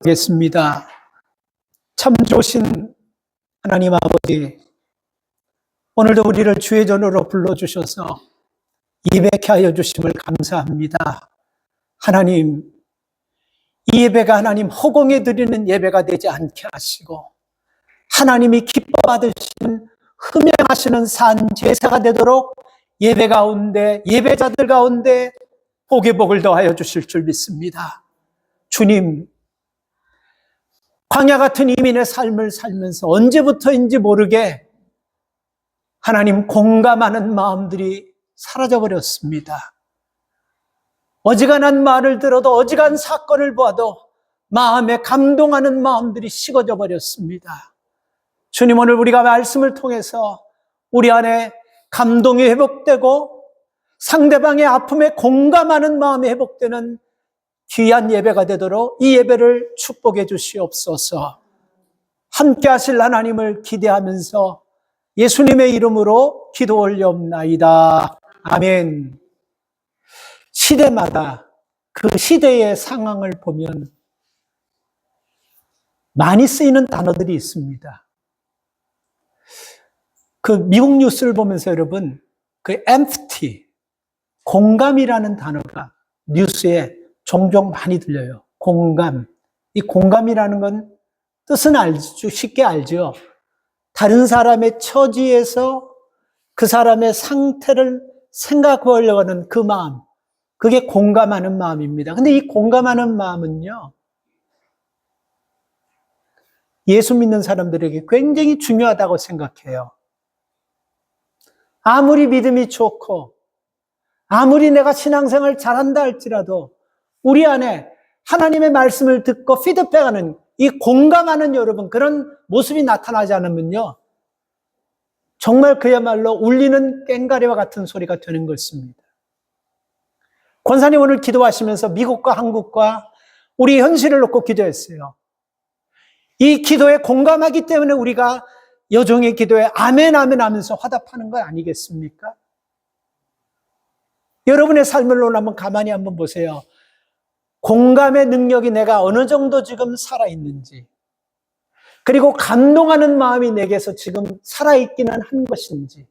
하겠습니다. 참 좋으신 하나님 아버지, 오늘도 우리를 주의 전으로 불러주셔서 예배케 하여 주심을 감사합니다. 하나님, 이 예배가 하나님 허공에 드리는 예배가 되지 않게 하시고 하나님이 기뻐 받으시는 흠양하시는 산 제사가 되도록 예배 가운데, 예배자들 가운데 복의 복을 더하여 주실 줄 믿습니다. 주님, 광야 같은 이민의 삶을 살면서 언제부터인지 모르게 하나님 공감하는 마음들이 사라져버렸습니다. 어지간한 말을 들어도, 어지간한 사건을 보아도 마음에 감동하는 마음들이 식어져 버렸습니다. 주님, 오늘 우리가 말씀을 통해서 우리 안에 감동이 회복되고 상대방의 아픔에 공감하는 마음이 회복되는 귀한 예배가 되도록 이 예배를 축복해 주시옵소서. 함께 하실 하나님을 기대하면서 예수님의 이름으로 기도 올려옵나이다. 아멘. 시대마다 그 시대의 상황을 보면 많이 쓰이는 단어들이 있습니다. 그 미국 뉴스를 보면서 여러분, 그 empty, 공감이라는 단어가 뉴스에 종종 많이 들려요. 공감. 이 공감이라는 건 뜻은 알죠. 쉽게 알죠. 다른 사람의 처지에서 그 사람의 상태를 생각하려고 하는 그 마음. 그게 공감하는 마음입니다. 근데 이 공감하는 마음은요, 예수 믿는 사람들에게 굉장히 중요하다고 생각해요. 아무리 믿음이 좋고, 아무리 내가 신앙생활 잘한다 할지라도 우리 안에 하나님의 말씀을 듣고 피드백하는, 이 공감하는 여러분, 그런 모습이 나타나지 않으면요, 정말 그야말로 울리는 꽹과리와 같은 소리가 되는 것입니다. 권사님 오늘 기도하시면서 미국과 한국과 우리 현실을 놓고 기도했어요. 이 기도에 공감하기 때문에 우리가 여종의 기도에 아멘 아멘 하면서 화답하는 거 아니겠습니까? 여러분의 삶을 한번 가만히 한번 보세요. 공감의 능력이 내가 어느 정도 지금 살아있는지, 그리고 감동하는 마음이 내게서 지금 살아있기는 한 것인지.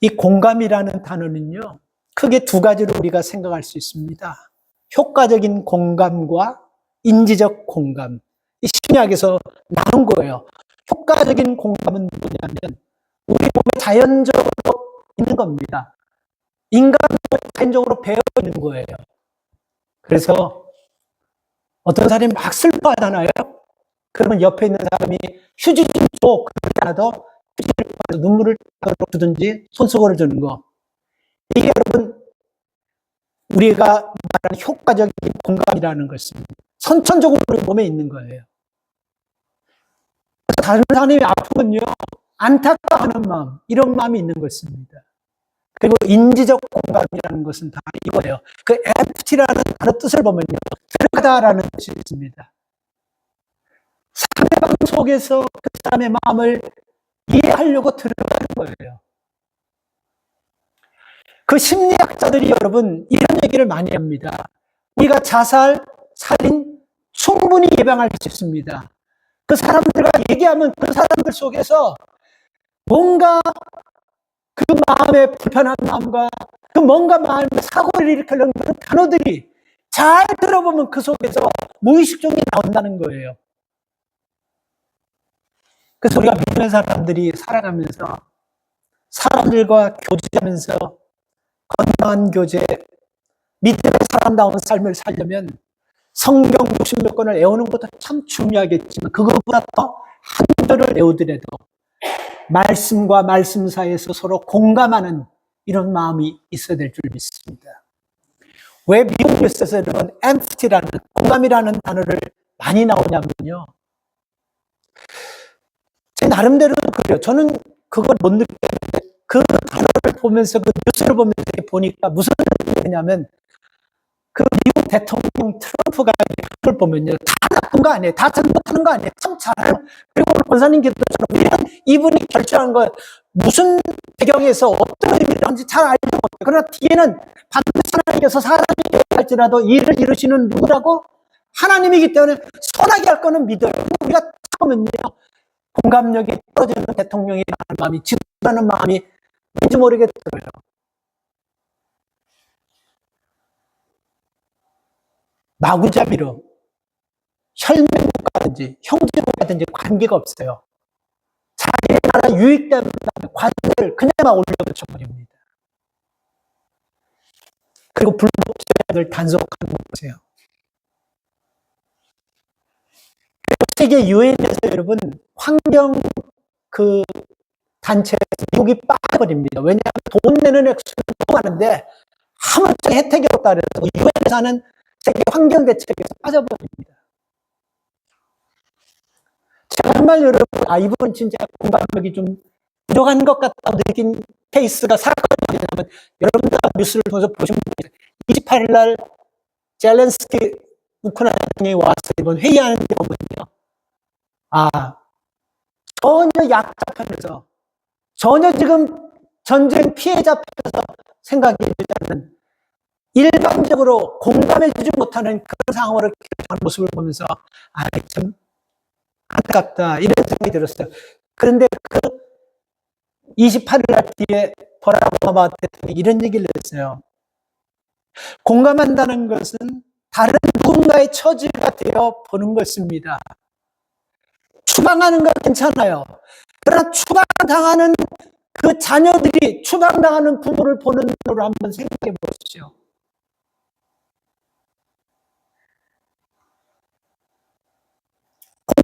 이 공감이라는 단어는요, 크게 두 가지로 우리가 생각할 수 있습니다. 효과적인 공감과 인지적 공감. 이 심리학에서 나눈 거예요. 효과적인 공감은 뭐냐면 우리 몸에 자연적으로 있는 겁니다. 인간은 자연적으로 배어 있는 거예요. 그래서 어떤 사람이 막 슬퍼하잖아요. 그러면 옆에 있는 사람이 휴지 좀 줘. 그러지 않아도 휴지를 받아서 눈물을 주든지 손수건을 주는 거. 이게 여러분 우리가 말하는 효과적인 공감이라는 것입니다. 선천적으로 우리 몸에 있는 거예요. 다른 사람이 아프면요, 안타까워하는 마음, 이런 마음이 있는 것입니다. 그리고 인지적 공감이라는 것은 다 이거예요. 그 empty라는 단어 뜻을 보면요, 들어가다라는 뜻이 있습니다. 상대방 속에서 그 사람의 마음을 이해하려고 들어가는 거예요. 그 심리학자들이 여러분 이런 얘기를 많이 합니다. 우리가 자살, 살인 충분히 예방할 수 있습니다. 그 사람들과 얘기하면 그 사람들 속에서 뭔가 그 마음의 불편한 마음과 그 뭔가 마음의 사고를 일으키려는 그런 단어들이 잘 들어보면 그 속에서 무의식적이 나온다는 거예요. 그래서 우리가 믿는 사람들이 살아가면서 사람들과 교제하면서 건강한 교제, 믿음의 사람다운 삶을 살려면 성경 60몇 권을 외우는 것도 참 중요하겠지만 그것보다 더 한 절을 외우더라도 말씀과 말씀 사이에서 서로 공감하는 이런 마음이 있어야 될 줄 믿습니다. 왜 미국 뉴스에서 이런 empty라는, 공감이라는 단어를 많이 나오냐면요, 제 나름대로도 그래요. 저는 그걸 못 느꼈는데 그 단어를 보면서, 그 뉴스를 보면서 보니까 무슨 느낌이냐면, 그 미국 대통령 트럼프가 그걸 보면요, 다 나쁜 거 아니에요. 다 잘못하는 거 아니에요. 참 잘해요. 그리고 오늘 권사님 기도처럼 이분이 결정한 거 무슨 배경에서 어떤 의미를 하는지 잘 알지 못해요. 그러나 뒤에는 반드시 하나님께서 사람이 할지라도 일을 이루시는 누구라고? 하나님이기 때문에 선하게 할 거는 믿어요. 우리가 참으면요, 공감력이 떨어지는 대통령이라는 마음이, 지도라는 마음이 왠지 모르게 들어요. 마구잡이로 혈맹국가든지 형제국가든지 관계가 없어요. 자기 나라 유익 때문에 관세를 그냥 막 올려붙여버립니다. 그리고 불법자들 단속하는 거 보세요. 세계 유엔에서 여러분 환경 그 단체에서 미국이 빠져버립니다. 왜냐하면 돈 내는 액수는 너무 많은데 아무짝에 혜택이 없다 그래서 유엔에서 하는 세계 환경 대책에서 빠져버립니다. 제가 정말 여러분, 이분은 진짜 공감력이 좀 부족한 것 같다고 느낀 케이스가 사건이 뭐냐면, 여러분들 뉴스를 통해서 보시면 28일 날 젤렌스키 우크라이나 대통령이 와서 이번 회의하는데 보면요, 전혀 약자 편에서, 전혀 지금 전쟁 피해자 편에서 생각해 주지 않는, 일반적으로 공감해 주지 못하는 그런 상황으로 하는 모습을 보면서 참 안타깝다 이런 생각이 들었어요. 그런데 그 28일 날 뒤에 버락 오바마 대통령이 이런 얘기를 했어요. 공감한다는 것은 다른 누군가의 처지가 되어 보는 것입니다. 추방하는 건 괜찮아요. 그러나 추방당하는 그 자녀들이 추방당하는 부모를 보는 눈으로 한번 생각해 보십시오.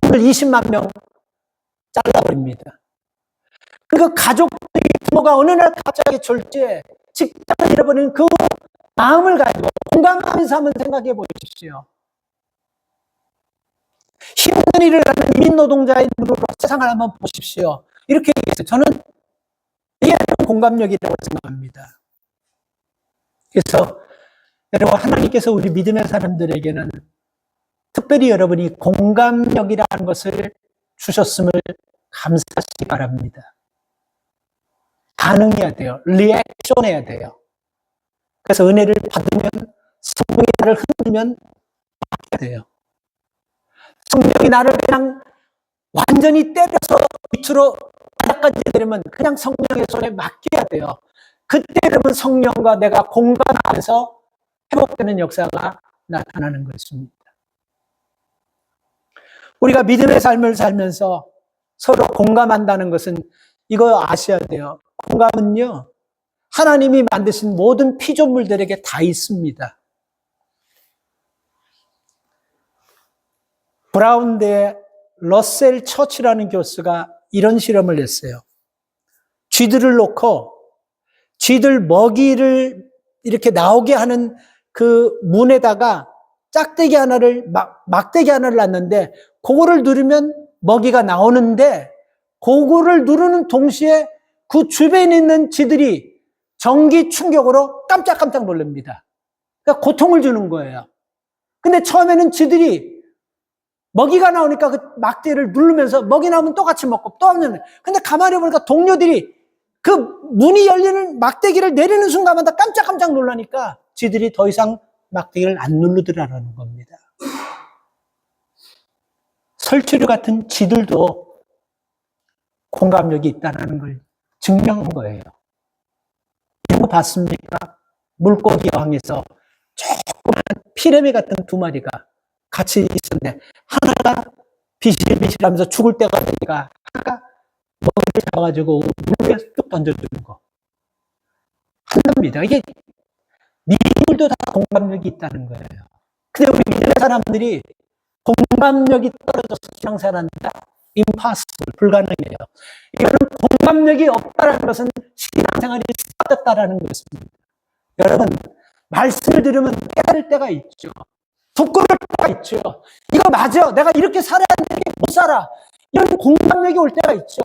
공을 20만 명 잘라버립니다. 그러니까 가족들이, 부모가 어느 날 갑자기 졸지에 직장을 잃어버리는 그 마음을 가지고 공감하면서 한번 생각해 보십시오. 힘든 일을 하는 이민 노동자의 눈으로 세상을 한번 보십시오. 이렇게 얘기했어요. 저는 이게 공감력이라고 생각합니다. 그래서 여러분, 하나님께서 우리 믿음의 사람들에게는 특별히 여러분이 공감력이라는 것을 주셨음을 감사하시기 바랍니다. 반응해야 돼요. 리액션해야 돼요. 그래서 은혜를 받으면, 성령이 나를 흔들면 맡겨야 돼요. 성령이 나를 그냥 완전히 때려서 밑으로 바닥까지 내리면 그냥 성령의 손에 맡겨야 돼요. 그때 여러분 성령과 내가 공감하면서 회복되는 역사가 나타나는 것입니다. 우리가 믿음의 삶을 살면서 서로 공감한다는 것은 이거 아셔야 돼요. 공감은요, 하나님이 만드신 모든 피조물들에게 다 있습니다. 브라운대의 러셀 처치라는 교수가 이런 실험을 했어요. 쥐들을 놓고 쥐들 먹이를 이렇게 나오게 하는 그 문에다가 짝대기 하나를, 막대기 하나를 놨는데 그거를 누르면 먹이가 나오는데, 그거를 누르는 동시에 그 주변에 있는 쥐들이 전기 충격으로 깜짝깜짝 놀랍니다. 그러니까 고통을 주는 거예요. 근데 처음에는 쥐들이 먹이가 나오니까 그 막대기를 누르면서 먹이 나오면 또 같이 먹고 또 하면, 근데 가만히 보니까 동료들이 그 문이 열리는 막대기를 내리는 순간마다 깜짝깜짝 놀라니까 쥐들이 더 이상 막대기를 안 누르더라는 겁니다. 설치류 같은 쥐들도 공감력이 있다는 걸 증명한 거예요. 이런 거 봤습니까? 물고기 여왕에서 조그만 피레미 같은 두 마리가 같이 있었는데, 하나가 비실비실하면서 죽을 때가 되니까 하나가 먹이를 잡아가지고 물에 뚝 던져주는 거 한답니다. 이게 미물도 다 공감력이 있다는 거예요. 근데 우리 믿음의 사람들이 공감력이 떨어져서 신앙생활한다? impossible, 불가능해요. 이거는 공감력이 없다는 것은 신앙생활이 빠졌다는 것입니다. 여러분, 말씀을 들으면 깨달을 때가 있죠. 부끄러울 때가 있죠. 이거 맞아, 내가 이렇게 살아야 되는데 못 살아, 이런 공감력이 올 때가 있죠.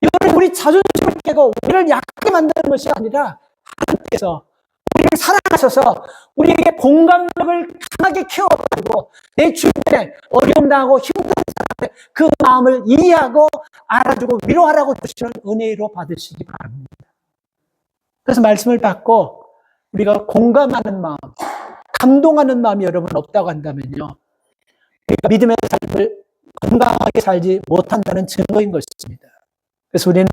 이거는 우리 자존심을 깨고 우리를 약하게 만드는 것이 아니라 하나님께서 우리를 사랑하셔서 우리에게 공감력을 강하게 키워가지고 내 주변에 어려움 당하고 힘든 사람의 그 마음을 이해하고 알아주고 위로하라고 주시는 은혜로 받으시기 바랍니다. 그래서 말씀을 받고 우리가 공감하는 마음, 감동하는 마음이 여러분 없다고 한다면요, 우리가 믿음의 삶을 건강하게 살지 못한다는 증거인 것입니다. 그래서 우리는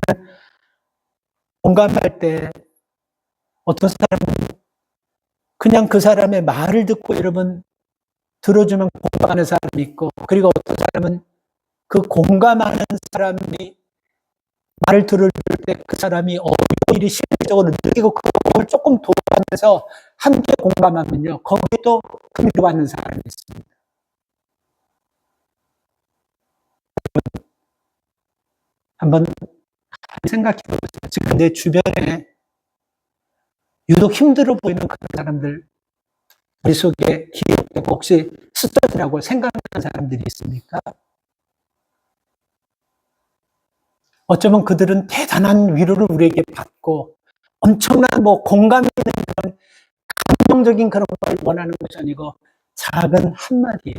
공감할 때 어떤 사람은 그냥 그 사람의 말을 듣고 여러분 들어주면 공감하는 사람이 있고, 그리고 어떤 사람은 그 공감하는 사람이 말을 들을 때 그 사람이 오히려 실질적으로 느끼고 그걸 조금 도와가면서 함께 공감하면요, 거기에 또 큰 위로받는 사람이 있습니다. 한번 생각해 보세요. 지금 내 주변에 유독 힘들어 보이는 그런 사람들 머릿속에 기억되고 혹시 스쳐지라고 생각하는 사람들이 있습니까? 어쩌면 그들은 대단한 위로를 우리에게 받고 엄청난 공감이 있는 그런 감정적인 그런 걸 원하는 것이 아니고 작은 한마디에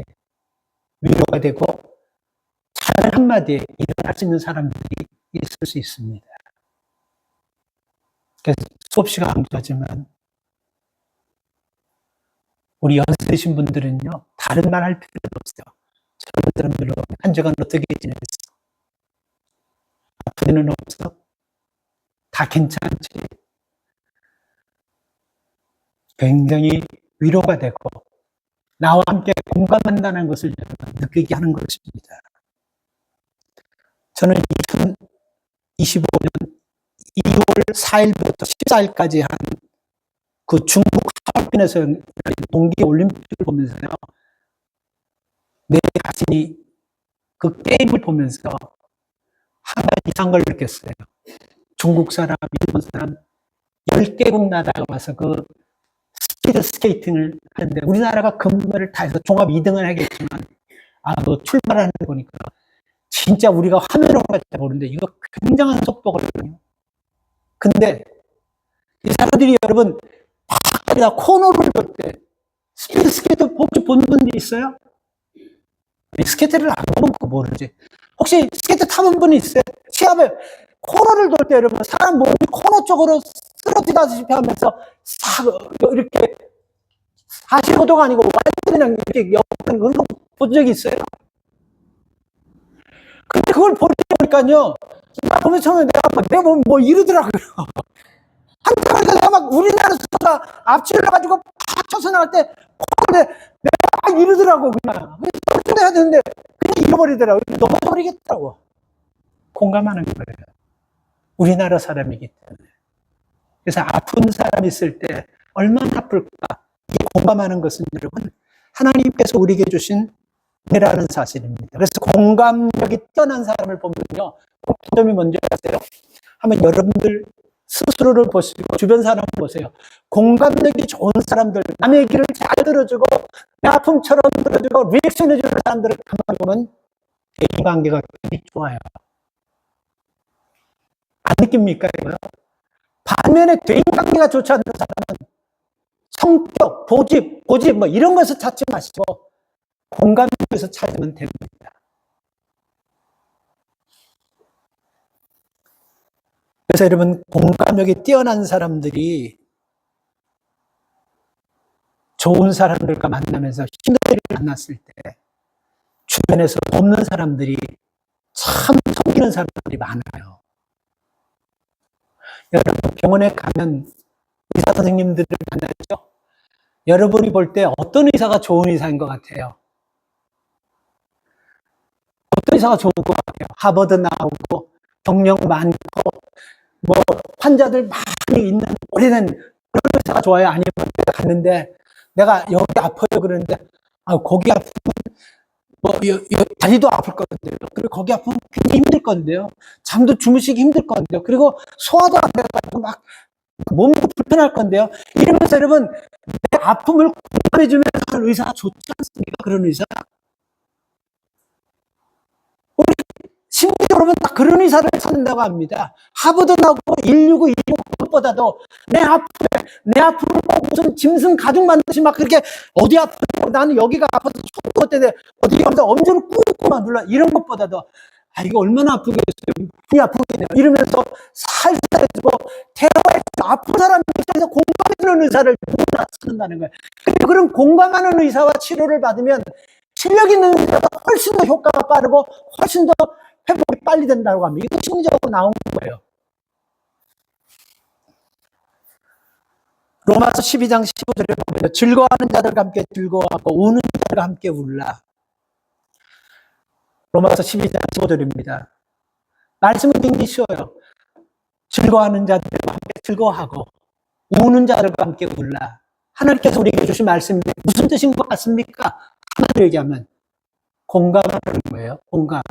위로가 되고 작은 한마디에 일어날 수 있는 사람들이 있을 수 있습니다. 그래서 수없이 강조하지만 우리 연세 드신 분들은요, 다른 말 할 필요도 없어요. 젊은 사람들로 한 주간 어떻게 지냈어? 아픈 데는 없어? 다 괜찮지? 굉장히 위로가 되고 나와 함께 공감한다는 것을 느끼게 하는 것입니다. 저는 2025년 2월 4일부터 14일까지 한 그 중국 하얼빈에서 동계올림픽을 보면서요, 내 자신이 그 게임을 보면서 한 가지 이상한 걸 느꼈어요. 중국 사람, 일본 사람 10개국 나라가 와서 그 스피드 스케이팅을 하는데 우리나라가 금메달을 타서 종합 2등을 하겠지만 그 출발하는 거 보니까 진짜 우리가 화면으로 갈지 모르는데 이거 굉장한 속도거든요. 근데 이 사람들이 여러분 다 코너를 돌 때 스피드 스케이트 혹시 본 분이 있어요? 스케이트를 안 보면 그거 모르지. 혹시 스케이트 타본 분이 있어요? 시합에 코너를 돌 때 여러분 사람 몸이 코너 쪽으로 쓰러지다시피 하면서 싹 이렇게 45도가 아니고 완전히 그냥 이렇게 옆으로 그런 거 본 적이 있어요? 근데 그걸 보니까요, 나 보면 처음에 내가 뭐 이러더라고요. 한참 내가 막 우리나라에서 앞질러가지고 팍 쳐서 나갈 때 근데 내가 막 이러더라고. 그냥 해야 되는데 그냥 잃어버리더라고. 넘어버리겠더라고. 공감하는 거예요. 우리나라 사람이기 때문에. 그래서 아픈 사람이 있을 때 얼마나 아플까. 이 공감하는 것은 여러분 하나님께서 우리에게 주신 은혜라는 사실입니다. 그래서 공감력이 뛰어난 사람을 보면요, 꼭 점이 뭔지 아세요? 한번 여러분들 스스로를 보시고 주변 사람을 보세요. 공감력이 좋은 사람들, 남의 얘기를 잘 들어주고 내 아픔처럼 들어주고 리액션 해주는 사람들을 가만히 보면 대인관계가 굉장히 좋아요. 안 느낍니까 이거요? 반면에 대인관계가 좋지 않는 사람은 성격, 고집 뭐 이런 것을 찾지 마시고 공감력에서 찾으면 됩니다. 그래서 여러분 공감력이 뛰어난 사람들이 좋은 사람들과 만나면서 힘든 일을 만났을 때 주변에서 돕는 사람들이 참 섬기는 사람들이 많아요. 여러분 병원에 가면 의사 선생님들을 만나죠. 여러분이 볼 때 어떤 의사가 좋은 의사인 것 같아요? 어떤 의사가 좋은 것 같아요? 하버드 나오고 경력 많고 뭐 환자들 많이 있는 오래된 그런 의사가 좋아요? 아니면 내가 갔는데 내가 여기 아파요 그러는데 거기 아프면 다리도 아플 건데요. 그리고 거기 아프면 굉장히 힘들 건데요. 잠도 주무시기 힘들 건데요. 그리고 소화도 안 돼가지고 막 몸도 불편할 건데요. 이러면서 여러분 내 아픔을 공감해주면서 하는 의사가 좋지 않습니까? 그런 의사. 우리 심리적으로 딱 그런 의사를 찾는다고 합니다. 하버드 나오고 169, 269 그것보다도 내 아픔을 무슨 짐승 가죽 만드시 막 그렇게 어디 아프고 나는 여기가 아파서 손도 어때 어디 가면서 엄지를 꾹꾹 눌러 이런 것보다도 이거 얼마나 아프겠어요. 눈이 아프겠네요. 이러면서 살살 해주고, 대화에 아픈 사람 입장에서 공감해주는 의사를 누구나 찾는다는 거예요. 그런 공감하는 의사와 치료를 받으면 실력 있는 의사가 훨씬 더 효과가 빠르고 훨씬 더 회복이 빨리 된다고 합니다. 이거 심리적으로 나온 거예요. 로마서 12장 15절에 보면 즐거워하는 자들과 함께 즐거워하고 우는 자들과 함께 울라. 로마서 12장 15절입니다. 말씀은 굉장히 쉬워요. 즐거워하는 자들과 함께 즐거워하고 우는 자들과 함께 울라. 하나님께서 우리에게 주신 말씀인데 무슨 뜻인 것 같습니까? 한마디로 얘기하면 공감하는 거예요. 공감.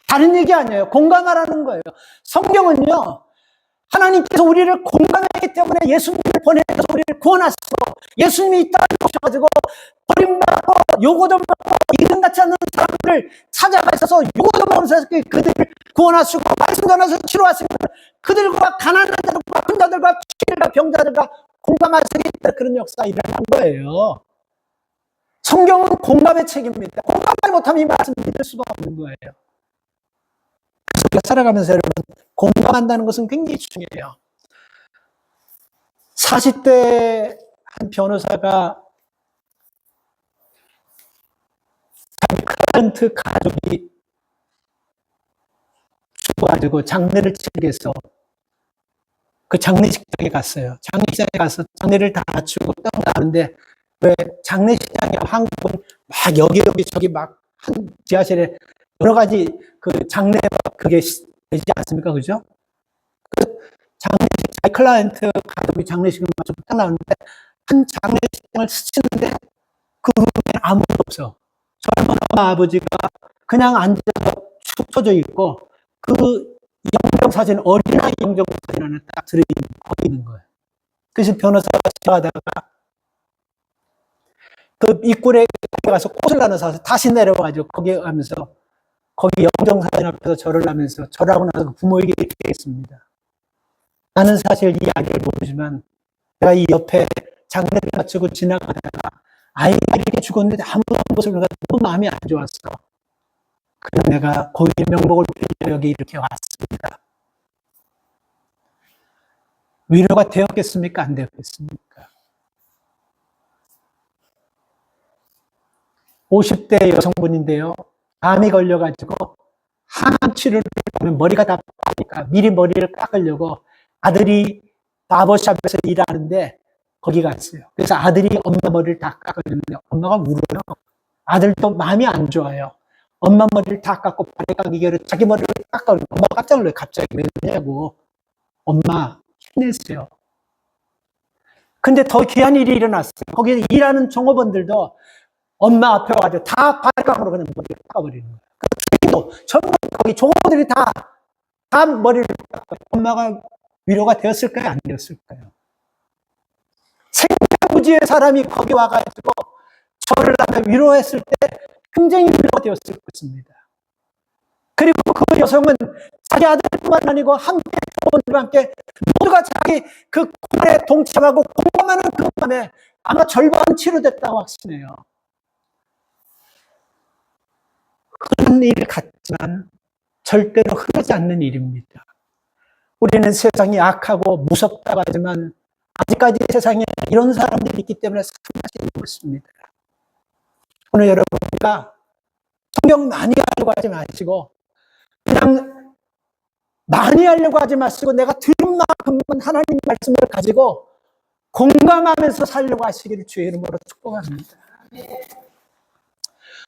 다른 얘기 아니에요. 공감하라는 거예요. 성경은요, 하나님께서 우리를 공감했기 때문에 예수님을 보내서 우리를 구원하시고, 예수님이 이 땅에 오셔가지고 버림받고 요고도 받고 이름같지 않는 사람들을 찾아가셔서 요고도 받으셔서 그들을 구원하시고 말씀 전하셔서 치료하시고 그들과 가난한 자들과 아픈 자들과 피해자 병자들과 공감하시겠다. 그런 역사가 일어난 거예요. 성경은 공감의 책입니다. 공감하지 못하면 이 말씀 믿을 수가 없는 거예요. 그래서 우리가 살아가면서 여러분, 공감한다는 것은 굉장히 중요해요. 40대 한 변호사가 자기 클라이언트 가족이 죽어가지고 장례를 치르기 위해서 그 장례식장에 갔어요. 장례식장에 가서 장례를 다 마치고 딱 나오는데, 왜 장례식장에 한국은 막 여기저기 막 한 지하실에 여러 가지 그 장례 그게 되지 않습니까? 그죠? 그 장례식, 자기 클라이언트 가족이 장례식을 마치고 딱 나오는데, 한 장례식장을 스치는데 그 후에는 아무도 없어. 젊은 엄마 아버지가 그냥 앉아서 축 처져 있고, 그 영정사진, 어린아이 영정사진 하나 딱 들어있는 거예요. 그래서 변호사가 지나가다가 그 입구에 가서 꽃을 하나 사서 다시 내려와가지고 거기 가면서 거기 영정사진 앞에서 절을 하면서 절하고 나서 그 부모에게 이렇게 했습니다. 나는 사실 이 이야기를 모르지만 내가 이 옆에 장례를 마치고 지나가다가 아이가 이렇게 죽었는데 아무도 안 보서 너무 마음이 안 좋았어. 그래서 내가 고인의 명복을 빌려 여기 이렇게 왔습니다. 위로가 되었겠습니까? 안 되었겠습니까? 50대 여성분인데요. 암이 걸려가지고 항암 치료를 하면 머리가 다 빠지니까 미리 머리를 깎으려고 아들이 바버샵에서 일하는데 거기 갔어요. 그래서 아들이 엄마 머리를 다 깎았는데 엄마가 울어요. 아들도 마음이 안 좋아요. 엄마 머리를 다 깎고 발에 깎이기로 자기 머리를 깎아. 엄마가 깜짝 놀라요. 갑자기 왜 그러냐고. 엄마 힘내세요. 근데 더 귀한 일이 일어났어요. 거기 일하는 종업원들도 엄마 앞에 와가지고 다 발가락으로 그냥 머리를 깎아버리는 거예요. 그리고 전부 거기 종업원들이 다 머리를 깎아요. 엄마가 위로가 되었을까요? 안 되었을까요? 생명부지의 사람이 거기 와가지고 저를 하며 위로했을 때 굉장히 위로가 되었을 것입니다. 그리고 그 여성은 자기 아들뿐만 아니고 함께 종업원들과 함께 모두가 자기 그 고난에 동참하고 공감하는 그 마음에 아마 절반 치료됐다고 확신해요. 그런 일 같지만 절대로 흐르지 않는 일입니다. 우리는 세상이 악하고 무섭다고 하지만 아직까지 세상에 이런 사람들이 있기 때문에 사랑하지 못습니다. 오늘 여러분과 성경 많이 하려고 하지 마시고 그냥 많이 하려고 하지 마시고 내가 들은 만큼만 하나님 말씀을 가지고 공감하면서 살려고 하시기를 주의 이름으로 축복합니다.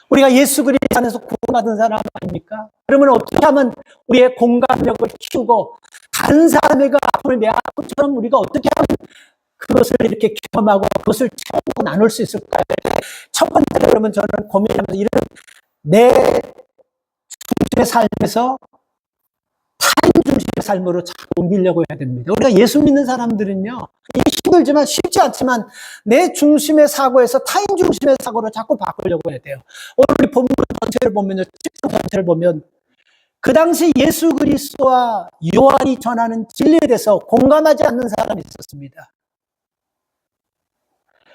우리가 예수 그리스도 안에서 구원받은 사람 아닙니까? 그러면 어떻게 하면 우리의 공감력을 키우고 다른 사람의 아픔을 내 아픔처럼 우리가 어떻게 하면 그것을 이렇게 경험하고 그것을 채우고 나눌 수 있을까요? 첫 번째로 그러면 저는 고민하면서 이런 내 중심의 삶에서 타인 중심의 삶으로 자꾸 옮기려고 해야 됩니다. 우리가 예수 믿는 사람들은요, 이게 힘들지만 쉽지 않지만 내 중심의 사고에서 타인 중심의 사고로 자꾸 바꾸려고 해야 돼요. 오늘 우리 본문 전체를 보면요, 10장 전체를 보면 그 당시 예수 그리스도와 요한이 전하는 진리에 대해서 공감하지 않는 사람이 있었습니다.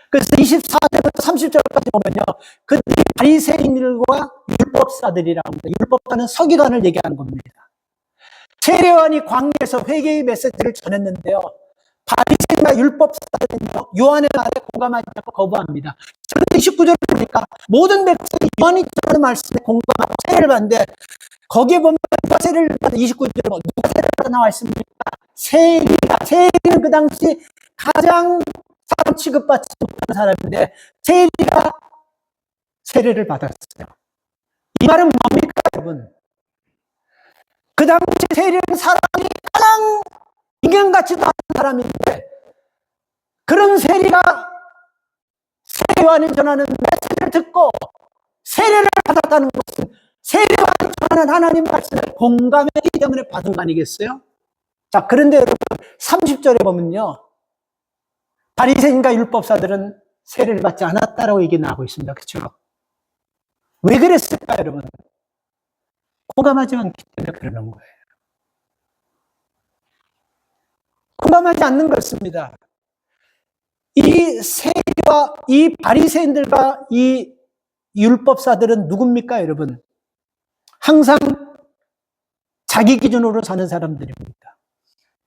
그래서 24절부터 30절까지 보면요. 그들이 바리새인들과 율법사들이라고 합니다. 율법가는 서기관을 얘기하는 겁니다. 세례요한이 광야에서 회개의 메시지를 전했는데요. 바리새인과 율법사들은요, 요한의 말에 공감하지 않고 거부합니다. 그런데 29절을 보니까 모든 백성이 요한이 전하는 말씀에 공감하고 세례를 받는데 거기에 보면 누가 세례를 받아 29절에 누가 세례를 받아 나와 있습니까? 세리는 그 당시 가장 사람 취급받지 못하는 사람인데 세리가 세례를 받았어요. 이 말은 뭡니까, 여러분? 그 당시 세리는 사람이 가장 인간같지도 않은 사람인데 그런 세리가 세례요한이 전하는 메시지를 듣고 세례를 받았다는 것은 세례요한이 전하는 하나님 말씀에 공감했기 때문에 받은 거 아니겠어요? 자, 그런데 여러분 30절에 보면요. 바리새인과 율법사들은 세례를 받지 않았다라고 얘기 나오고 있습니다. 그렇죠? 왜 그랬을까, 여러분? 공감하지 않기 때문에 그러는 거예요. 공감하지 않는 것입니다. 이 세리와 이 바리새인들과 이 율법사들은 누굽니까, 여러분? 항상 자기 기준으로 사는 사람들입니다.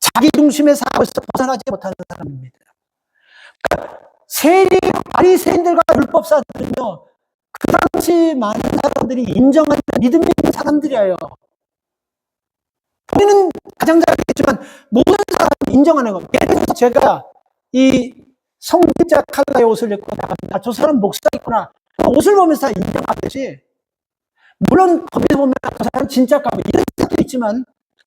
자기 중심의 사고에서 벗어나지 못하는 사람입니다. 그러니까 세리, 바리새인들과 율법사들은요, 그 당시 많은 사람들이 인정하는 믿음이 있는 사람들이에요. 본인은 가장 잘했지만 모든 사람이 인정하는 겁니다. 예를 들어서 제가 이 성직자 칼라의 옷을 입고 나갑니다. 저 사람 목사겠구나. 옷을 보면서 다 인정하듯이 물론 거기서 보면 그 사람 진짜 까고 이런 사람도 있지만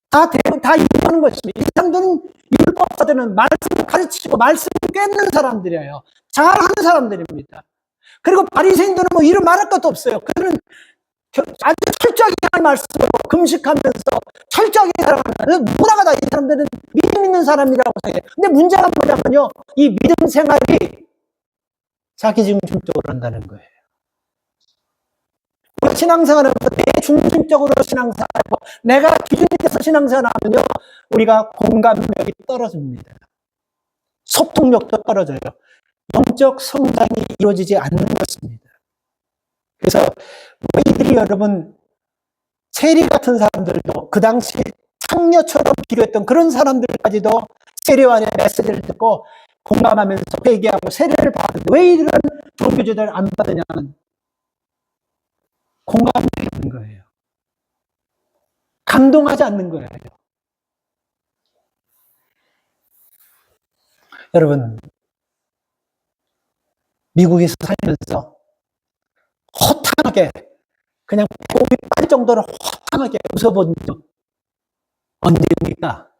다 인정하는 것입니다. 이 사람들은 율법사들은 말씀을 가르치고 말씀을 꿰는 사람들이에요. 잘하는 사람들입니다. 그리고 바리새인들은 뭐 이런 말할 것도 없어요. 그들은 아주 철저하게 하나님 말씀으로 금식하면서 철저하게 살아가는 누구나가 다 이 사람들은 믿음 있는 사람이라고 생각해요. 근데 문제가 뭐냐면요. 이 믿음 생활이 자기 중심적으로 한다는 거예요. 우리가 신앙생활하면서 내 중심적으로 신앙생활하고 내가 기준이 돼서 신앙생활하면요. 우리가 공감력이 떨어집니다. 소통력도 떨어져요. 영적 성장이 이루어지지 않는 것입니다. 그래서 너희들이 여러분 세리 같은 사람들도 그 당시 창녀처럼 필요했던 그런 사람들까지도 세례요한의 메시지를 듣고 공감하면서 회개하고 세례를 받는데 왜 이런 종교제도를 안 받느냐면 공감이 없는 거예요. 감동하지 않는 거예요. 여러분 미국에서 살면서 허탕하게 그냥 배고픔이 빠질 정도로 허탕하게 웃어본 적 언제입니까?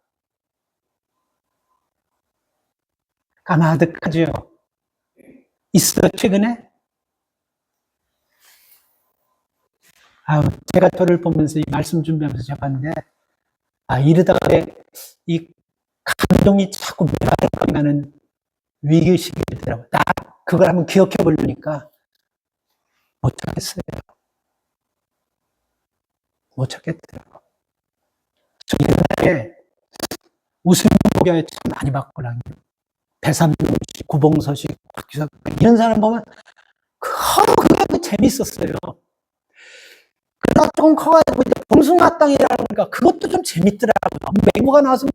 까마득하죠. 있어요, 최근에? 제가 저를 보면서 이 말씀 준비하면서 잡았는데, 이러다가 이 감동이 자꾸 메말라가는 위기의식이 들더라고요. 그걸 한번 기억해 보려니까 못 찾겠어요. 못 찾겠더라고요. 저 옛날에 웃음 목요일 참 많이 봤거든요. 배삼룡씨, 구봉서씨, 박규석 이런 사람 보면 그게 재밌었어요. 그러다 조금 커가지고 이제 봉숭아땅이라고 하니까 그것도 좀 재밌더라고요. 맹구가 나와서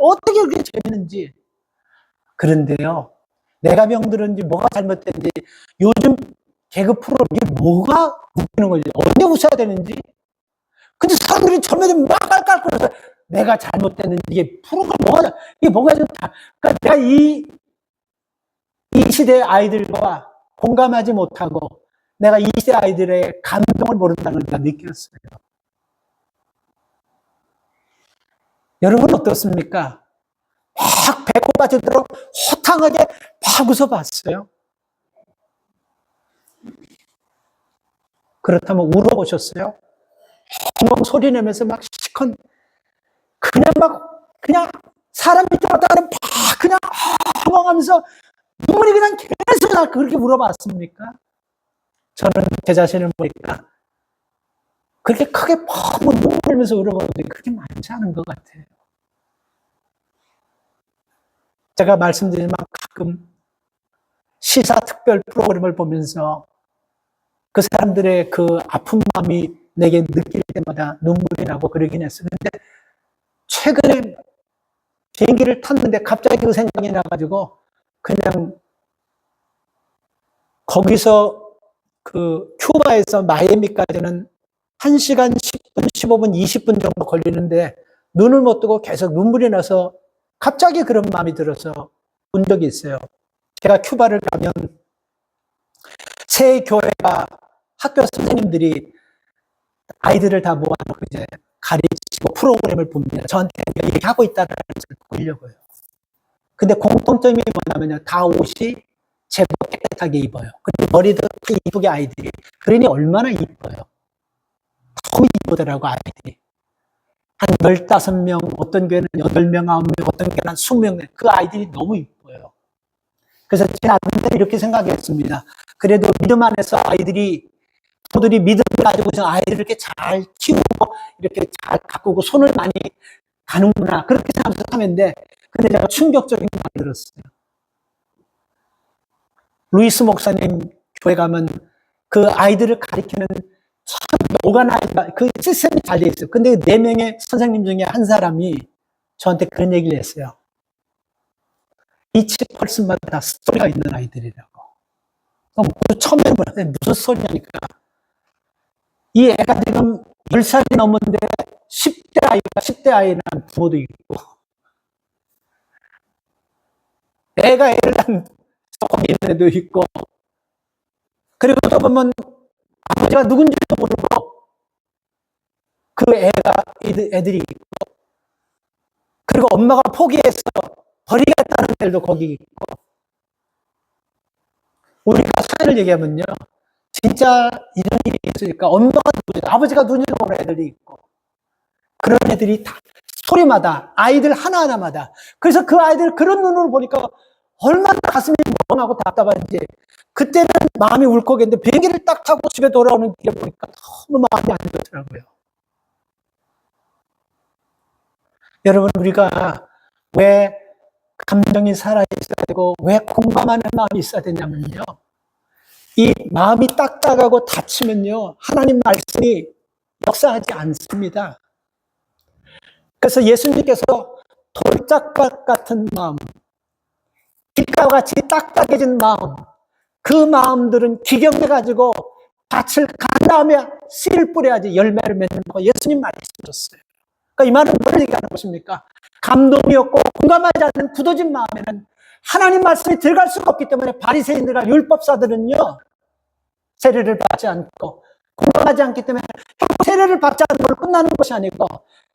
어떻게 그렇게 재밌는지. 그런데요, 내가 병들었는지 뭐가 잘못됐는지 요즘 개그 프로 이게 뭐가 웃기는 건지 언제 웃어야 되는지. 근데 사람들이 처음에 막 깔깔거려서 내가 잘못됐는지 이게 프로가 뭐가 좋다. 그러니까 내가 이 시대 아이들과 공감하지 못하고 내가 이 시대 아이들의 감동을 모른다는 걸 내가 느꼈어요. 여러분 어떻습니까? 확 배꼽 빠지도록 허탕하게 막 웃어봤어요. 그렇다면 울어보셨어요? 엉엉 소리 내면서 막 시컨 그냥 사람이 들어왔다가는 막 그냥 엉엉하면서 눈물이 그냥 계속 나 그렇게 울어봤습니까? 저는 제 자신을 보니까 그렇게 크게 막 눈물 흘리면서 울어보는데 그렇게 많지 않은 것 같아요. 제가 말씀드리지만 가끔 시사 특별 프로그램을 보면서 그 사람들의 그 아픈 마음이 내게 느낄 때마다 눈물이 나고 그러긴 했어요. 근데 최근에 비행기를 탔는데 갑자기 그 생각이 나가지고 그냥 거기서 그 큐바에서 마이애미까지는 1시간 10분, 15분, 20분 정도 걸리는데 눈을 못 뜨고 계속 눈물이 나서 갑자기 그런 마음이 들어서 본 적이 있어요. 제가 큐바를 가면 새 교회가 학교 선생님들이 아이들을 다 모아놓고 이제 가르치고 프로그램을 봅니다. 저한테 이렇게 하고 있다는 것을 보려고요. 근데 공통점이 뭐냐면요. 다 옷이 제법 깨끗하게 입어요. 그리고 머리도 다 이쁘게 아이들이. 그러니 얼마나 이뻐요. 너무 이쁘더라고 아이들이. 한 15명, 어떤 교회는 8명, 9명, 어떤 교회는 20명. 그 아이들이 너무 이뻐요. 그래서 제가 이렇게 생각했습니다. 그래도 믿음 안에서 아이들이 부모들이 믿음을 가지고서 아이들을 이렇게 잘 키우고 이렇게 잘 가꾸고 손을 많이 가는구나 그렇게 생각해서 하는데 근데 제가 충격적인 걸 들었어요. 루이스 목사님 교회 가면 그 아이들을 가리키는 참 오가나이가 그 시스템이 잘 돼 있어요. 근데 4명의 선생님 중에 한 사람이 저한테 그런 얘기를 했어요. 이치 펄슨마다 다 스토리가 있는 아이들이라고. 처음에 무슨 소리냐니까. 이 애가 지금 10살이 넘었는데 10대 아이는 부모도 있고 애가 애를 낳은 조금 있는 애도 있고 그리고 또 보면 아버지가 누군지도 모르고 그 애가 애들이 있고 그리고 엄마가 포기해서 버리겠다는 애들도 거기 있고 우리가 사연을 얘기하면요 진짜 이런 일이 있으니까 엄마가 누군지 아버지가 누군지도 모르는 애들이 있고 그런 애들이 다 소리마다 아이들 하나하나마다 그래서 그 아이들 그런 눈으로 보니까 얼마나 가슴이 멍하고 답답한지 그때는 마음이 울컥했는데 비행기를 딱 타고 집에 돌아오는 길에 보니까 너무 마음이 안 좋더라고요. 여러분 우리가 왜 감정이 살아있어야 되고 왜 공감하는 마음이 있어야 되냐면요. 이 마음이 딱딱하고 다치면요. 하나님 말씀이 역사하지 않습니다. 그래서 예수님께서 돌짝밭 같은 마음, 길가와 같이 딱딱해진 마음, 그 마음들은 기경해가지고 밭을 간 다음에 씨를 뿌려야지 열매를 맺는 거 예수님 말씀하셨어요. 그러니까 이 말은 뭘 얘기하는 것입니까? 감동이 없고 공감하지 않는 굳어진 마음에는 하나님 말씀이 들어갈 수가 없기 때문에 바리새인들과 율법사들은요 세례를 받지 않고 공감하지 않기 때문에 세례를 받지 않는 걸로 끝나는 것이 아니고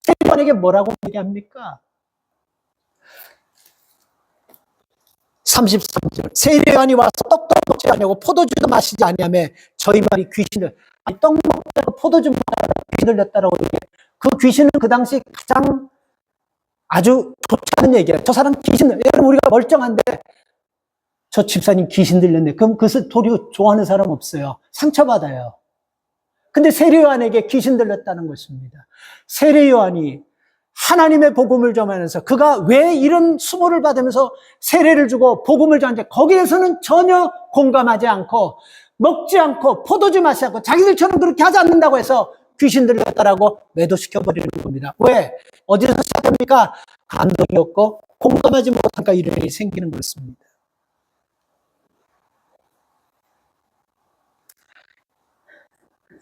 세례관에게 뭐라고 얘기합니까? 33절 세례관이 와서 떡도 먹지 아니하고 포도주도 마시지 아니하며 저희 말이 귀신을 아니 떡 먹다가 포도주 먹다가 귀신을 냈다라고 얘기해. 그 귀신은 그 당시 가장 아주 좋지 않은 얘기예요. 저 사람 귀신 여러분 우리가 멀쩡한데 저 집사님 귀신 들렸네. 그럼 그 도리 좋아하는 사람 없어요. 상처받아요. 근데 세례요한에게 귀신 들렸다는 것입니다. 세례요한이 하나님의 복음을 전하면서 그가 왜 이런 수모를 받으면서 세례를 주고 복음을 전하는지 거기에서는 전혀 공감하지 않고 먹지 않고 포도주 마시지 않고 자기들처럼 그렇게 하지 않는다고 해서 귀신 들렸다라고 매도시켜버리는 겁니다. 왜? 어디서 시작합니까? 감동이 없고 공감하지 못하니까 이런 일이 생기는 것입니다.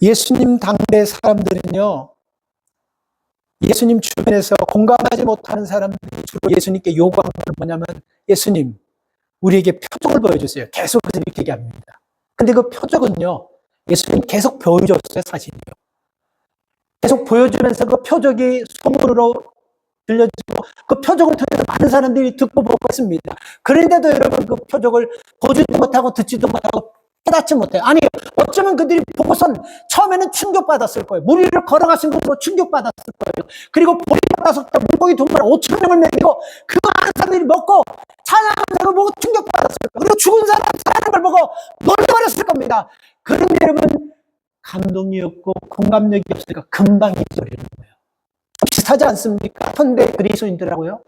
예수님 당대 사람들은요. 예수님 주변에서 공감하지 못하는 사람들이 주로 예수님께 요구하는 건 뭐냐면 예수님 우리에게 표적을 보여주세요. 계속 그렇게 얘기합니다. 근데 그 표적은요. 예수님 계속 보여줬어요. 사실이요. 계속 보여주면서 그 표적이 소문으로 들려지고 그 표적을 통해서 많은 사람들이 듣고 보고 있습니다. 그런데도 여러분 그 표적을 보지도 못하고 듣지도 못하고 깨닫지 못해요. 아니 어쩌면 그들이 보고선 처음에는 충격받았을 거예요. 무리를 걸어가신 것으로 충격받았을 거예요. 그리고 보리가서 물고기 2마리 5,000명을 먹이고 그 많은 사람들이 먹고 찬양하는 걸 보고 충격받았을 거예요. 그리고 죽은 사람 사는 걸 보고 놀라버렸을 겁니다. 그런데 여러분 감동이 없고 공감력이 없으니까 금방 잊어버리는 거예요. 비슷하지 않습니까? 현대 그리스도인들하고요.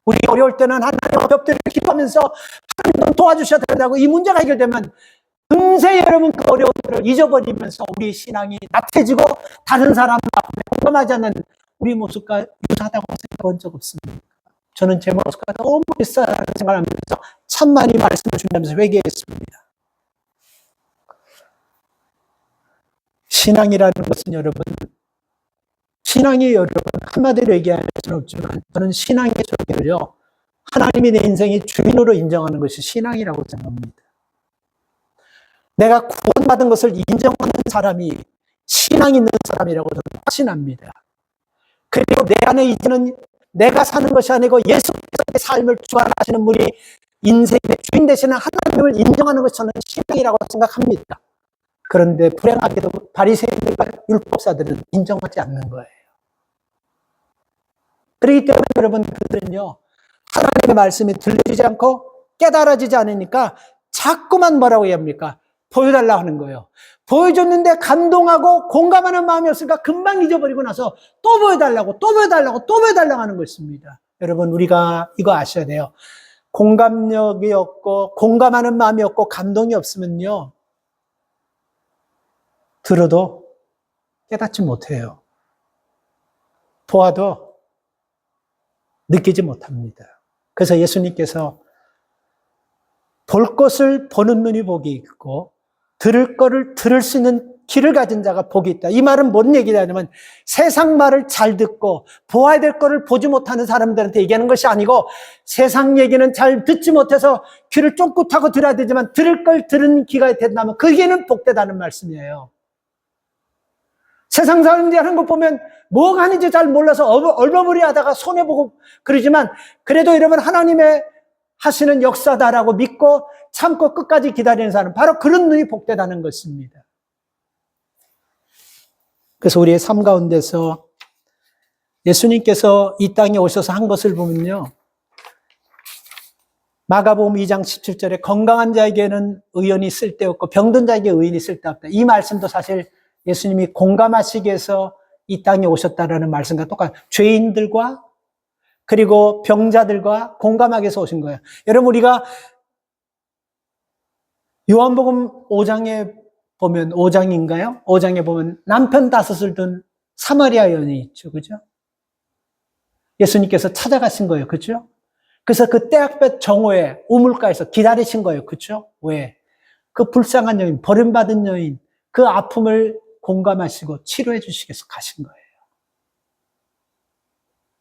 우리 어려울 때는 하나님 앞에 엎드려 기도하면서 하나님 좀 도와주셔야 된다고 이 문제가 해결되면 금세 여러분 그 어려움들을 잊어버리면서 우리 신앙이 나태해지고 다른 사람 앞에 공감하지 않는 우리 모습과 유사하다고 생각한 적 없습니다. 저는 제 모습과 너무 비슷하다는 생각을 하면서 참 많이 말씀을 준비하면서 회개했습니다. 신앙이라는 것은 여러분, 신앙이 여러분 한마디로 얘기할 수는 없지만 저는 신앙의 절개를요, 하나님이 내 인생의 주인으로 인정하는 것이 신앙이라고 생각합니다. 내가 구원받은 것을 인정하는 사람이 신앙 있는 사람이라고 저는 확신합니다. 그리고 내 안에 이제는 내가 사는 것이 아니고 예수께서의 삶을 주관하시는 분이 인생의 주인 되시는 하나님을 인정하는 것이 저는 신앙이라고 생각합니다. 그런데 불행하게도 바리새인들과 율법사들은 인정하지 않는 거예요. 그렇기 때문에 여러분 그들은요, 하나님의 말씀이 들려지지 않고 깨달아지지 않으니까 자꾸만 뭐라고 합니까? 보여달라 하는 거예요. 보여줬는데 감동하고 공감하는 마음이 없으니까 금방 잊어버리고 나서 또 보여달라고 또 보여달라고 또 보여달라고 하는 것입니다. 여러분 우리가 이거 아셔야 돼요. 공감력이 없고 공감하는 마음이 없고 감동이 없으면요, 들어도 깨닫지 못해요. 보아도 느끼지 못합니다. 그래서 예수님께서 볼 것을 보는 눈이 복이 있고 들을 거를 들을 수 있는 귀를 가진 자가 복이 있다. 이 말은 뭔 얘기냐면 세상 말을 잘 듣고 보아야 될 거를 보지 못하는 사람들한테 얘기하는 것이 아니고 세상 얘기는 잘 듣지 못해서 귀를 쫑긋하고 들어야 되지만 들을 걸 들은 귀가 된다면 그게는 복되다는 말씀이에요. 세상 사람들이 하는 거 보면 뭐가 하는지 잘 몰라서 얼버무리 하다가 손해보고 그러지만 그래도 여러분 하나님의 하시는 역사다라고 믿고 참고 끝까지 기다리는 사람, 바로 그런 눈이 복되다는 것입니다. 그래서 우리의 삶 가운데서 예수님께서 이 땅에 오셔서 한 것을 보면요, 마가복음 2장 17절에 건강한 자에게는 의원이 쓸데없고 병든 자에게 의인이 쓸데없다. 이 말씀도 사실 예수님이 공감하시기 위해서 이 땅에 오셨다라는 말씀과 똑같아요. 죄인들과 그리고 병자들과 공감하기 위해서 오신 거예요. 여러분 우리가 요한복음 5장에 보면 5장인가요? 5장에 보면 남편 5을 둔 사마리아 여인이 있죠. 그죠? 예수님께서 찾아가신 거예요. 그죠? 그래서 그 떼약볕 정오에 우물가에서 기다리신 거예요. 그죠? 왜? 그 불쌍한 여인, 버림받은 여인, 그 아픔을 공감하시고 치료해 주시기 위해서 가신 거예요.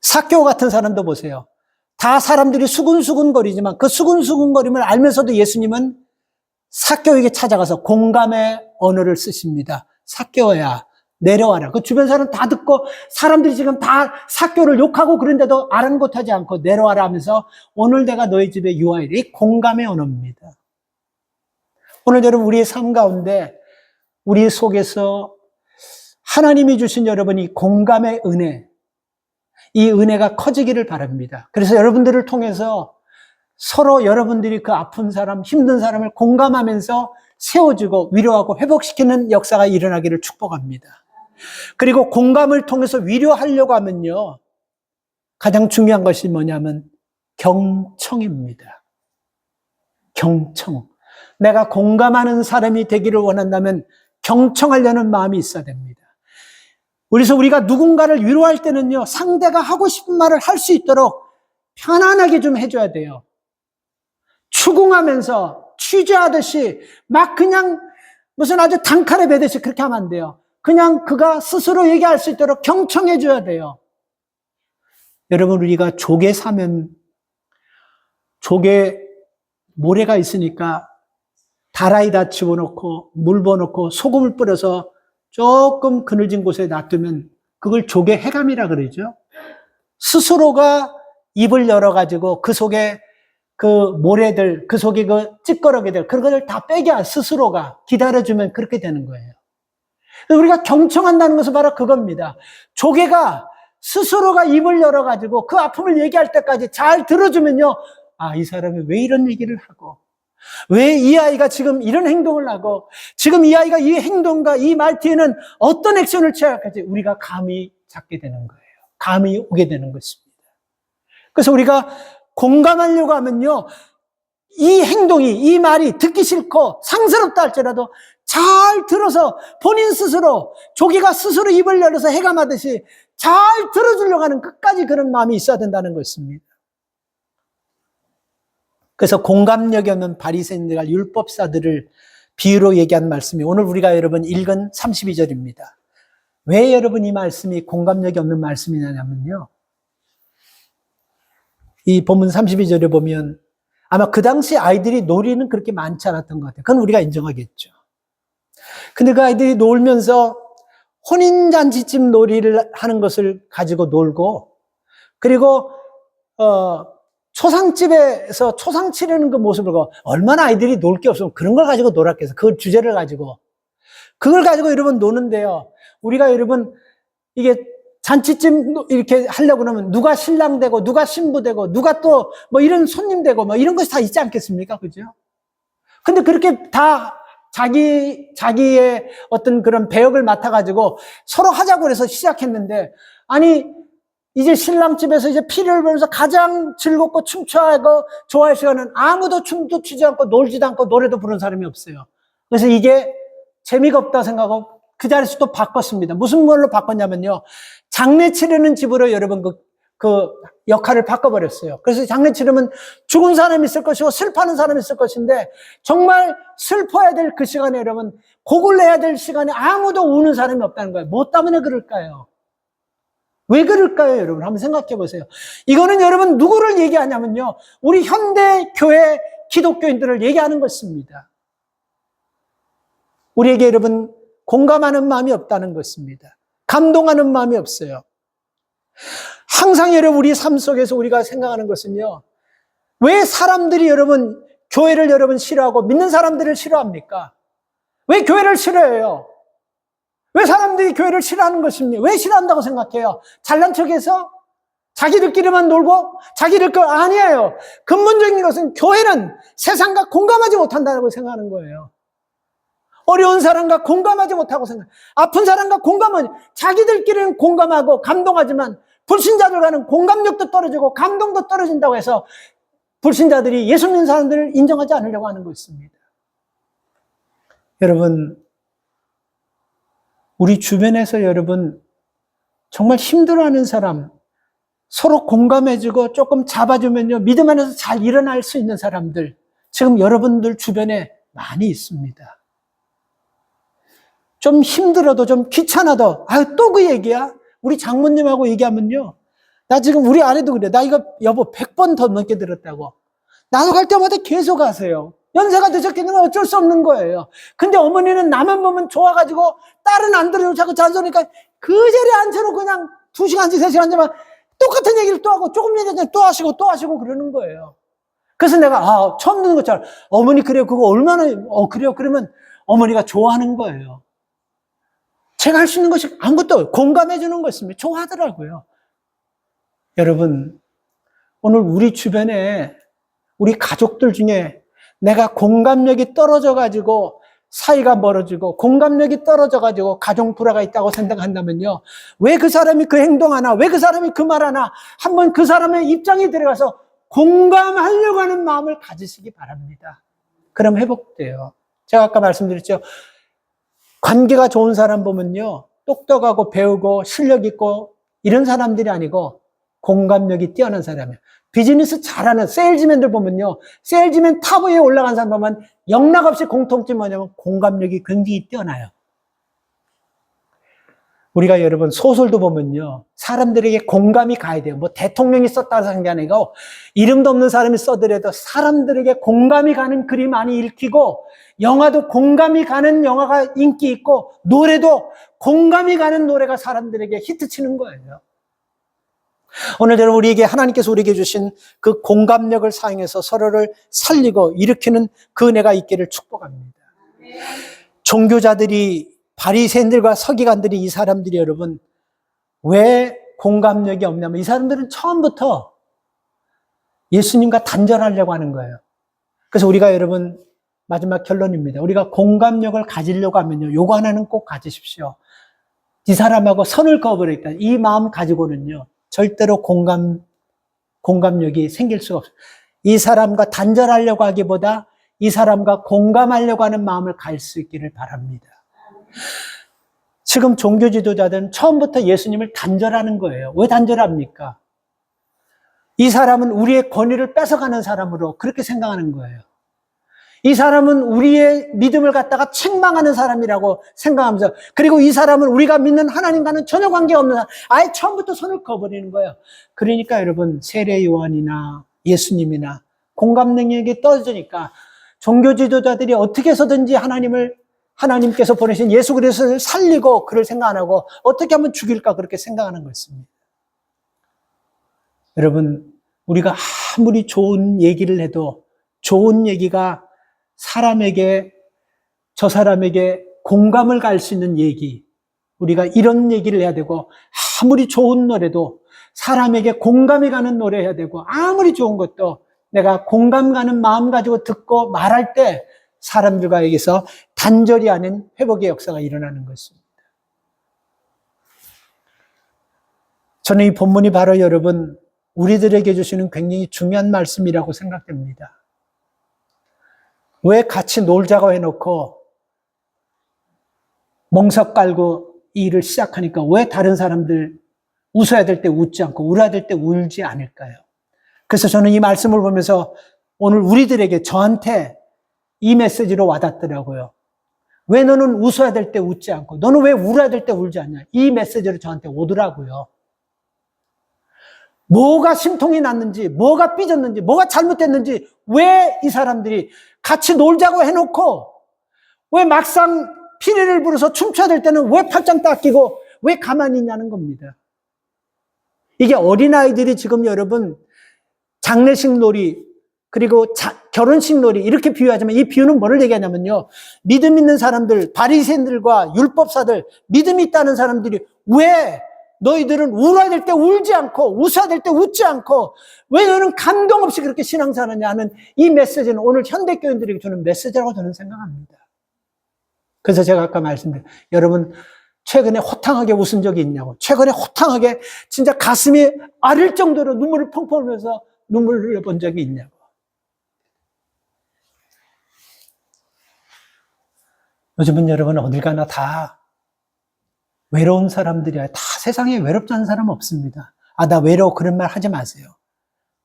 삭개오 같은 사람도 보세요. 다 사람들이 수근수근거리지만 그 수근수근거림을 알면서도 예수님은 삭개오에게 찾아가서 공감의 언어를 쓰십니다. 삭개오야, 내려와라. 그 주변 사람 다 듣고 사람들이 지금 다 삭개오를 욕하고 그런데도 아랑곳하지 않고 내려와라 하면서 오늘 내가 너희 집에 유하이라. 이 공감의 언어입니다. 오늘 여러분 우리의 삶 가운데 우리 속에서 하나님이 주신 여러분이 공감의 은혜, 이 은혜가 커지기를 바랍니다. 그래서 여러분들을 통해서 서로 여러분들이 그 아픈 사람, 힘든 사람을 공감하면서 세워주고 위로하고 회복시키는 역사가 일어나기를 축복합니다. 그리고 공감을 통해서 위로하려고 하면요, 가장 중요한 것이 뭐냐면 경청입니다. 경청. 내가 공감하는 사람이 되기를 원한다면 경청하려는 마음이 있어야 됩니다. 그래서 우리가 누군가를 위로할 때는요, 상대가 하고 싶은 말을 할 수 있도록 편안하게 좀 해줘야 돼요. 추궁하면서 취재하듯이 막 그냥 무슨 아주 단칼에 매듯이 그렇게 하면 안 돼요. 그냥 그가 스스로 얘기할 수 있도록 경청해줘야 돼요. 여러분 우리가 조개 사면 조개 모래가 있으니까 다라이다 집어넣고 물 부어놓고 소금을 뿌려서 조금 그늘진 곳에 놔두면 그걸 조개 해감이라 그러죠. 스스로가 입을 열어가지고 그 속에 그 모래들, 그 속에 그 찌꺼러기들, 그런 것을 다 빼게 스스로가 기다려주면 그렇게 되는 거예요. 우리가 경청한다는 것은 바로 그겁니다. 조개가 스스로가 입을 열어가지고 그 아픔을 얘기할 때까지 잘 들어주면요, 아, 이 사람이 왜 이런 얘기를 하고, 왜 이 아이가 지금 이런 행동을 하고, 지금 이 아이가 이 행동과 이 말 뒤에는 어떤 액션을 취할지 우리가 감이 잡게 되는 거예요. 감이 오게 되는 것입니다. 그래서 우리가 공감하려고 하면요, 이 행동이, 이 말이 듣기 싫고 상스럽다 할지라도 잘 들어서 본인 스스로, 조기가 스스로 입을 열어서 해감하듯이 잘 들어주려고 하는 끝까지 그런 마음이 있어야 된다는 것입니다. 그래서 공감력이 없는 바리새인들과 율법사들을 비유로 얘기한 말씀이 오늘 우리가 여러분 읽은 32절입니다. 왜 여러분 이 말씀이 공감력이 없는 말씀이냐면요, 이 본문 32절에 보면 아마 그 당시 아이들이 놀이는 그렇게 많지 않았던 것 같아요. 그건 우리가 인정하겠죠. 근데 그 아이들이 놀면서 혼인잔치집 놀이를 하는 것을 가지고 놀고, 그리고 초상집에서 초상 치르는 그 모습을 보고, 얼마나 아이들이 놀 게 없으면 그런 걸 가지고 놀았겠어요. 그 주제를 가지고. 그걸 가지고 여러분 노는데요, 우리가 여러분 이게 잔치집 이렇게 하려고 그러면 누가 신랑 되고 누가 신부 되고 누가 또 뭐 이런 손님 되고 뭐 이런 것이 다 있지 않겠습니까? 그죠? 근데 그렇게 다 자기의 어떤 그런 배역을 맡아가지고 서로 하자고 해서 시작했는데, 아니, 이제 신랑집에서 이제 피를 보면서 가장 즐겁고 춤추고 좋아할 시간은 아무도 춤도 추지 않고 놀지도 않고 노래도 부르는 사람이 없어요. 그래서 이게 재미가 없다 생각하고 그 자리에서 또 바꿨습니다. 무슨 말로 바꿨냐면요, 장례 치르는 집으로 여러분 그 역할을 바꿔버렸어요. 그래서 장례 치르면 죽은 사람이 있을 것이고 슬퍼하는 사람이 있을 것인데, 정말 슬퍼해야 될 그 시간에 여러분, 곡을 내야 될 시간에 아무도 우는 사람이 없다는 거예요. 뭐 때문에 그럴까요? 왜 그럴까요, 여러분? 한번 생각해 보세요. 이거는 여러분 누구를 얘기하냐면요, 우리 현대 교회 기독교인들을 얘기하는 것입니다. 우리에게 여러분 공감하는 마음이 없다는 것입니다. 감동하는 마음이 없어요. 항상 여러분 우리 삶 속에서 우리가 생각하는 것은요, 왜 사람들이 여러분 교회를 여러분 싫어하고 믿는 사람들을 싫어합니까? 왜 교회를 싫어해요? 왜 사람들이 교회를 싫어하는 것입니까? 왜 싫어한다고 생각해요? 잘난 척해서? 자기들끼리만 놀고? 아니에요. 근본적인 것은 교회는 세상과 공감하지 못한다고 생각하는 거예요. 어려운 사람과 공감하지 못하고 아픈 사람과 공감하지, 자기들끼리는 공감하고 감동하지만 불신자들과는 공감력도 떨어지고 감동도 떨어진다고 해서 불신자들이 예수 믿는 사람들을 인정하지 않으려고 하는 것입니다. 여러분, 우리 주변에서 여러분 정말 힘들어하는 사람, 서로 공감해주고 조금 잡아주면요, 믿음 안에서 잘 일어날 수 있는 사람들, 지금 여러분들 주변에 많이 있습니다. 좀 힘들어도, 좀 귀찮아도, 또 그 얘기야? 우리 장모님하고 얘기하면요, 나 지금 우리 아내도 그래. 나 이거 여보 100번 더 넘게 들었다고. 나도 갈 때마다 계속 하세요. 연세가 늦었기 때문에 어쩔 수 없는 거예요. 근데 어머니는 나만 보면 좋아가지고 딸은 안 들어요. 자꾸 잔소리니까 그 자리에 앉혀놓고 그냥 2시간씩 3시간씩 똑같은 얘기를 또 하고 조금 얘기하면 또 하시고 그러는 거예요. 그래서 내가 처음 듣는 것처럼, 어머니 그래요, 그거 얼마나 그래요, 그러면 어머니가 좋아하는 거예요. 제가 할 수 있는 것이 아무것도, 공감해 주는 것입니다. 좋아하더라고요. 여러분, 오늘 우리 주변에 우리 가족들 중에 내가 공감력이 떨어져가지고 사이가 멀어지고 공감력이 떨어져가지고 가정 불화가 있다고 생각한다면요, 왜 그 사람이 그 행동하나, 왜 그 사람이 그 말하나, 한번 그 사람의 입장에 들어가서 공감하려고 하는 마음을 가지시기 바랍니다. 그럼 회복돼요. 제가 아까 말씀드렸죠, 관계가 좋은 사람 보면요, 똑똑하고 배우고 실력 있고 이런 사람들이 아니고 공감력이 뛰어난 사람이에요. 비즈니스 잘하는 세일즈맨들 보면요, 세일즈맨 탑 위에 올라간 사람 보면 영락없이 공통점이 뭐냐면 공감력이 굉장히 뛰어나요. 우리가 여러분 소설도 보면요, 사람들에게 공감이 가야 돼요. 뭐 대통령이 썼다고 하는 게 아니고 이름도 없는 사람이 써더라도 사람들에게 공감이 가는 글이 많이 읽히고, 영화도 공감이 가는 영화가 인기 있고, 노래도 공감이 가는 노래가 사람들에게 히트치는 거예요. 오늘 여러분 우리에게 하나님께서 우리에게 주신 그 공감력을 사용해서 서로를 살리고 일으키는 그 은혜가 있기를 축복합니다. 종교자들이, 바리새인들과 서기관들이, 이 사람들이 여러분 왜 공감력이 없냐면, 이 사람들은 처음부터 예수님과 단절하려고 하는 거예요. 그래서 우리가 여러분 마지막 결론입니다. 우리가 공감력을 가지려고 하면요, 요거 하나는 꼭 가지십시오. 이 사람하고 선을 그어버리겠다, 이 마음 가지고는요 절대로 공감력을 공감력이 생길 수가 없어요. 이 사람과 단절하려고 하기보다 이 사람과 공감하려고 하는 마음을 가질 수 있기를 바랍니다. 지금 종교 지도자들은 처음부터 예수님을 단절하는 거예요. 왜 단절합니까? 이 사람은 우리의 권위를 뺏어가는 사람으로 그렇게 생각하는 거예요. 이 사람은 우리의 믿음을 갖다가 책망하는 사람이라고 생각하면서, 그리고 이 사람은 우리가 믿는 하나님과는 전혀 관계없는 사람, 아예 처음부터 손을 그어버리는 거예요. 그러니까 여러분, 세례 요한이나 예수님이나 공감 능력이 떨어지니까 종교 지도자들이 어떻게 해서든지 하나님께서 보내신 예수 그리스도를 살리고 그를 생각 안 하고 어떻게 하면 죽일까 그렇게 생각하는 것입니다. 여러분, 우리가 아무리 좋은 얘기를 해도 좋은 얘기가 저 사람에게 공감을 갈 수 있는 얘기, 우리가 이런 얘기를 해야 되고, 아무리 좋은 노래도 사람에게 공감이 가는 노래 해야 되고, 아무리 좋은 것도 내가 공감 가는 마음 가지고 듣고 말할 때 사람들과에게서 단절이 아닌 회복의 역사가 일어나는 것입니다. 저는 이 본문이 바로 여러분, 우리들에게 주시는 굉장히 중요한 말씀이라고 생각됩니다. 왜 같이 놀자고 해놓고 멍석 깔고 이 일을 시작하니까 왜 다른 사람들 웃어야 될 때 웃지 않고 울어야 될 때 울지 않을까요? 그래서 저는 이 말씀을 보면서 오늘 우리들에게, 저한테 이 메시지로 와닿더라고요. 왜 너는 웃어야 될 때 웃지 않고 너는 왜 울어야 될 때 울지 않냐? 이 메시지로 저한테 오더라고요. 뭐가 심통이 났는지, 뭐가 삐졌는지, 뭐가 잘못됐는지, 왜 이 사람들이 같이 놀자고 해놓고 왜 막상 피리를 부르서 춤춰야 될 때는 왜 팔짱 딱 끼고 왜 가만히 있냐는 겁니다. 이게 어린아이들이 지금 여러분 장례식 놀이 그리고 결혼식 놀이 이렇게 비유하자면, 이 비유는 뭐를 얘기하냐면요, 믿음 있는 사람들, 바리새인들과 율법사들, 믿음이 있다는 사람들이 왜 너희들은 울어야 될 때 울지 않고 웃어야 될 때 웃지 않고 왜 너는 감동 없이 그렇게 신앙생활하냐 하는 이 메시지는 오늘 현대교인들에게 주는 메시지라고 저는 생각합니다. 그래서 제가 아까 말씀드린, 여러분 최근에 호탕하게 웃은 적이 있냐고, 최근에 호탕하게 진짜 가슴이 아릴 정도로 눈물을 펑펑 흘려서 눈물을 흘려본 적이 있냐고. 요즘은 여러분 어딜 가나 다 외로운 사람들이야. 다 세상에 외롭지 않은 사람 없습니다. 나 외로워 그런 말 하지 마세요.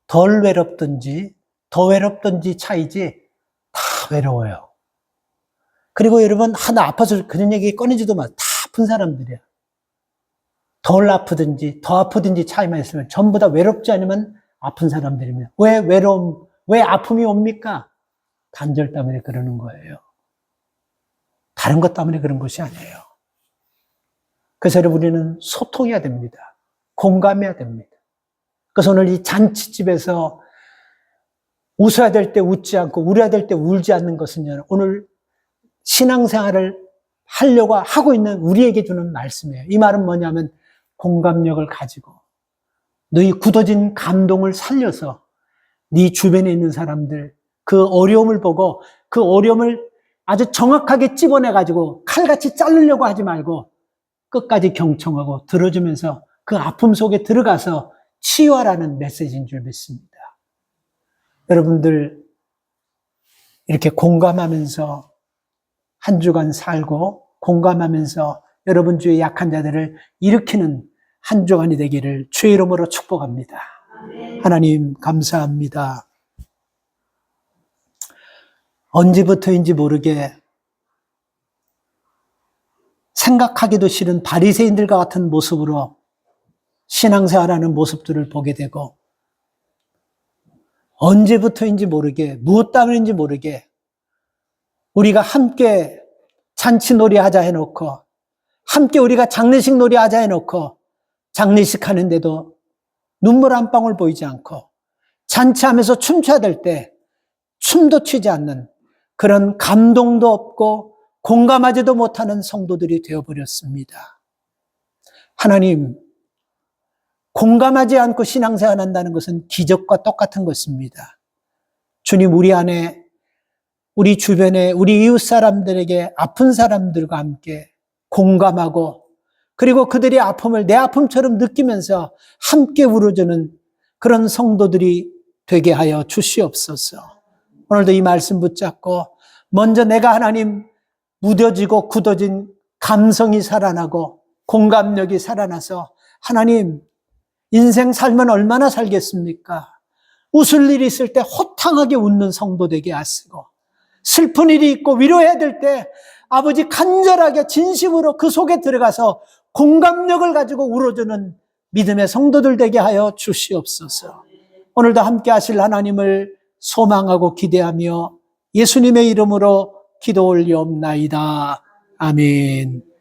덜 외롭든지 더 외롭든지 차이지 다 외로워요. 그리고 여러분 하나 아파서 그런 얘기 꺼내지도 마. 다 아픈 사람들이야. 덜 아프든지 더 아프든지 차이만 있으면 전부 다 외롭지 않으면 아픈 사람들입니다. 왜 아픔이 옵니까? 단절 때문에 그러는 거예요. 다른 것 때문에 그런 것이 아니에요. 그래서 여러분, 우리는 소통해야 됩니다. 공감해야 됩니다. 그래서 오늘 이 잔치집에서 웃어야 될 때 웃지 않고 울어야 될 때 울지 않는 것은 오늘 신앙생활을 하려고 하고 있는 우리에게 주는 말씀이에요. 이 말은 뭐냐면, 공감력을 가지고 너희 굳어진 감동을 살려서 네 주변에 있는 사람들 그 어려움을 보고 그 어려움을 아주 정확하게 찝어내가지고 칼같이 자르려고 하지 말고 끝까지 경청하고 들어주면서 그 아픔 속에 들어가서 치유하라는 메시지인 줄 믿습니다. 여러분들 이렇게 공감하면서 한 주간 살고 공감하면서 여러분 주위의 약한 자들을 일으키는 한 주간이 되기를 주의 이름으로 축복합니다. 하나님 감사합니다. 언제부터인지 모르게 생각하기도 싫은 바리새인들과 같은 모습으로 신앙생활하는 모습들을 보게 되고, 언제부터인지 모르게 무엇 때문인지 모르게 우리가 함께 잔치놀이 하자 해놓고 함께 우리가 장례식 놀이 하자 해놓고 장례식 하는데도 눈물 한 방울 보이지 않고 잔치하면서 춤춰야 될 때 춤도 추지 않는 그런 감동도 없고 공감하지도 못하는 성도들이 되어버렸습니다. 하나님, 공감하지 않고 신앙생활 한다는 것은 기적과 똑같은 것입니다. 주님, 우리 안에, 우리 주변에, 우리 이웃 사람들에게 아픈 사람들과 함께 공감하고 그리고 그들의 아픔을 내 아픔처럼 느끼면서 함께 울어주는 그런 성도들이 되게 하여 주시옵소서. 오늘도 이 말씀 붙잡고 먼저 내가 하나님 무뎌지고 굳어진 감성이 살아나고 공감력이 살아나서 하나님 인생 살면 얼마나 살겠습니까? 웃을 일이 있을 때 호탕하게 웃는 성도 되게 하시고 슬픈 일이 있고 위로해야 될 때 아버지 간절하게 진심으로 그 속에 들어가서 공감력을 가지고 울어주는 믿음의 성도들 되게 하여 주시옵소서. 오늘도 함께 하실 하나님을 소망하고 기대하며 예수님의 이름으로 기도 올리옵나이다. 아멘.